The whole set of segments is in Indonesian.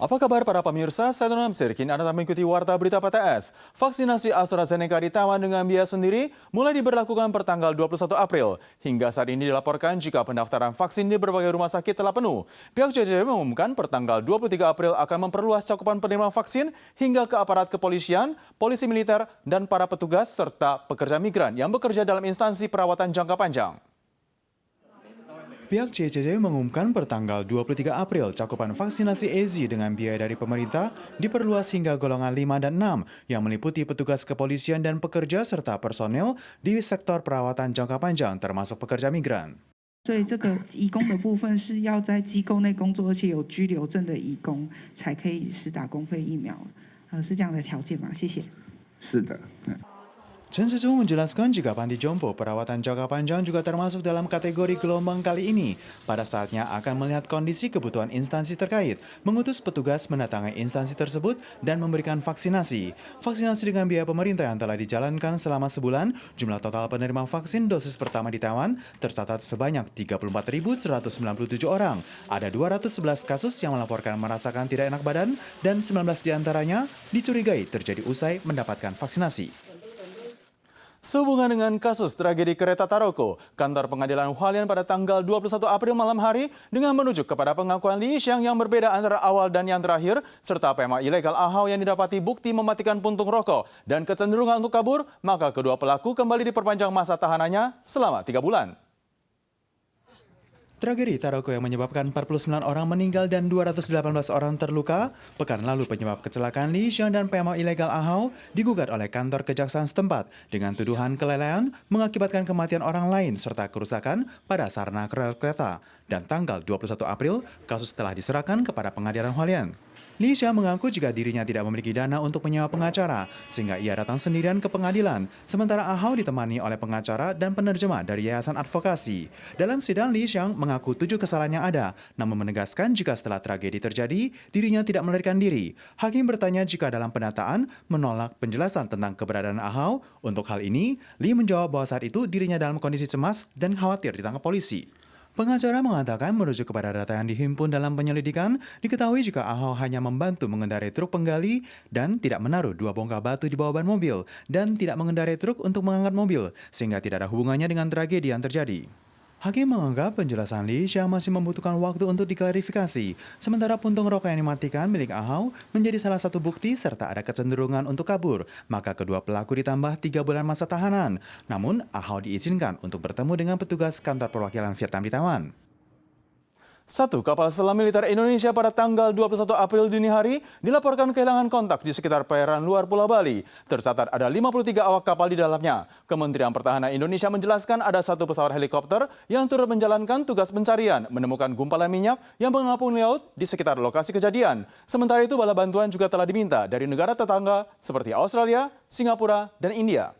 Apa kabar para pemirsa? Saya Tuna Namsir, kini Anda mengikuti Warta Berita PTS. Vaksinasi AstraZeneca di Taiwan dengan biaya sendiri mulai diberlakukan pertanggal 21 April. Hingga saat ini dilaporkan jika pendaftaran vaksin di berbagai rumah sakit telah penuh. Pihak CCTV mengumumkan pertanggal 23 April akan memperluas cakupan penerima vaksin hingga ke aparat kepolisian, polisi militer, dan para petugas serta pekerja migran yang bekerja dalam instansi perawatan jangka panjang. Pihak CCTV mengumumkan pertanggal 23 April cakupan vaksinasi AZ dengan biaya dari pemerintah diperluas hingga golongan 5 dan 6 yang meliputi petugas kepolisian dan pekerja serta personel di sektor perawatan jangka panjang termasuk pekerja migran. 所以这个移工的部分是要在机构内工作，而且有居留证的移工才可以施打公费疫苗，是这样的条件吗？谢谢。是的。 Chen Shizhu menjelaskan jika panti jompo perawatan jangka panjang juga termasuk dalam kategori gelombang kali ini. Pada saatnya akan melihat kondisi kebutuhan instansi terkait, mengutus petugas mendatangi instansi tersebut dan memberikan vaksinasi. Vaksinasi dengan biaya pemerintah yang telah dijalankan selama sebulan, jumlah total penerima vaksin dosis pertama di Taiwan tercatat sebanyak 34.197 orang. Ada 211 kasus yang melaporkan merasakan tidak enak badan dan 19 diantaranya dicurigai terjadi usai mendapatkan vaksinasi. Sehubungan dengan kasus tragedi kereta Taroko, kantor pengadilan Hualien pada tanggal 21 April malam hari dengan merujuk kepada pengakuan Li Xiang yang berbeda antara awal dan yang terakhir, serta PMA ilegal Ahau yang didapati bukti mematikan puntung rokok dan kecenderungan untuk kabur, maka kedua pelaku kembali diperpanjang masa tahanannya selama 3 bulan. Tragedi Taroko yang menyebabkan 49 orang meninggal dan 218 orang terluka, pekan lalu penyebab kecelakaan Li Xiang dan PMA ilegal Ahau digugat oleh kantor kejaksaan setempat dengan tuduhan kelalaian mengakibatkan kematian orang lain serta kerusakan pada sarana rel kereta. Dan tanggal 21 April, kasus telah diserahkan kepada pengadilan Hualien. Li Xiang mengaku jika dirinya tidak memiliki dana untuk menyewa pengacara, sehingga ia datang sendirian ke pengadilan, sementara Ahau ditemani oleh pengacara dan penerjemah dari Yayasan Advokasi. Dalam sidang, Li Xiang mengaku 7 kesalahan yang ada, namun menegaskan jika setelah tragedi terjadi, dirinya tidak melarikan diri. Hakim bertanya jika dalam pendataan menolak penjelasan tentang keberadaan Ahau. Untuk hal ini, Li menjawab bahwa saat itu dirinya dalam kondisi cemas dan khawatir ditangkap polisi. Pengacara mengatakan merujuk kepada data yang dihimpun dalam penyelidikan, diketahui jika Ahau hanya membantu mengendarai truk penggali dan tidak menaruh 2 bongkah batu di bawah ban mobil dan tidak mengendarai truk untuk mengangkat mobil, sehingga tidak ada hubungannya dengan tragedi yang terjadi. Hakim menganggap penjelasan Li Xiang masih membutuhkan waktu untuk diklarifikasi, sementara puntung rokok yang dimatikan milik Ahau menjadi salah satu bukti serta ada kecenderungan untuk kabur, maka kedua pelaku ditambah 3 bulan masa tahanan. Namun, Ahau diizinkan untuk bertemu dengan petugas kantor perwakilan Vietnam di Taiwan. Satu kapal selam militer Indonesia pada tanggal 21 April dini hari dilaporkan kehilangan kontak di sekitar perairan luar Pulau Bali. Tercatat ada 53 awak kapal di dalamnya. Kementerian Pertahanan Indonesia menjelaskan ada 1 pesawat helikopter yang turut menjalankan tugas pencarian, menemukan gumpalan minyak yang mengapung di laut di sekitar lokasi kejadian. Sementara itu, bala bantuan juga telah diminta dari negara tetangga seperti Australia, Singapura, dan India.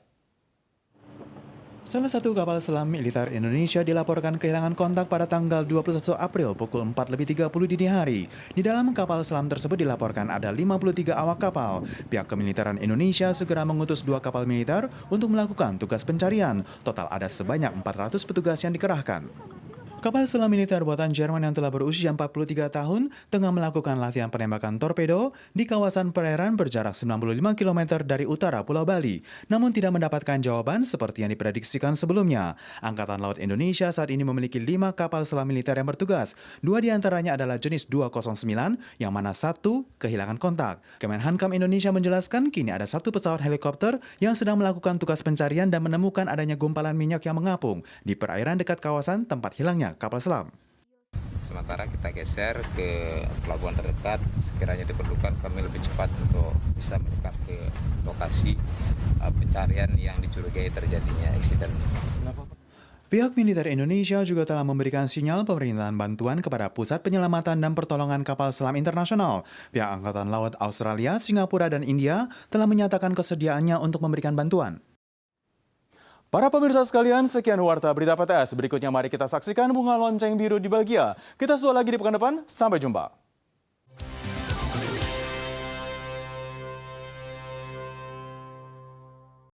Salah satu kapal selam militer Indonesia dilaporkan kehilangan kontak pada tanggal 21 April pukul 4.30 dini hari. Di dalam kapal selam tersebut dilaporkan ada 53 awak kapal. Pihak kemiliteran Indonesia segera mengutus 2 kapal militer untuk melakukan tugas pencarian. Total ada sebanyak 400 petugas yang dikerahkan. Kapal selam militer buatan Jerman yang telah berusia 43 tahun tengah melakukan latihan penembakan torpedo di kawasan perairan berjarak 95 km dari utara Pulau Bali, namun tidak mendapatkan jawaban seperti yang diprediksikan sebelumnya. Angkatan Laut Indonesia saat ini memiliki 5 kapal selam militer yang bertugas. 2 diantaranya adalah jenis 209, yang mana 1 kehilangan kontak. Kemenhankam Indonesia menjelaskan kini ada 1 pesawat helikopter yang sedang melakukan tugas pencarian dan menemukan adanya gumpalan minyak yang mengapung di perairan dekat kawasan tempat hilangnya kapal selam. Sementara kita geser ke pelabuhan terdekat, sekiranya diperlukan kami lebih cepat untuk bisa mendekat ke lokasi pencarian yang dicurigai terjadinya insiden. Pihak militer Indonesia juga telah memberikan sinyal pemerintahan bantuan kepada Pusat Penyelamatan dan Pertolongan Kapal Selam Internasional. Pihak Angkatan Laut Australia, Singapura, dan India telah menyatakan kesediaannya untuk memberikan bantuan. Para pemirsa sekalian, sekian Warta Berita PTS. Berikutnya mari kita saksikan bunga lonceng biru di Belgia. Kita sudah lagi di pekan depan, sampai jumpa.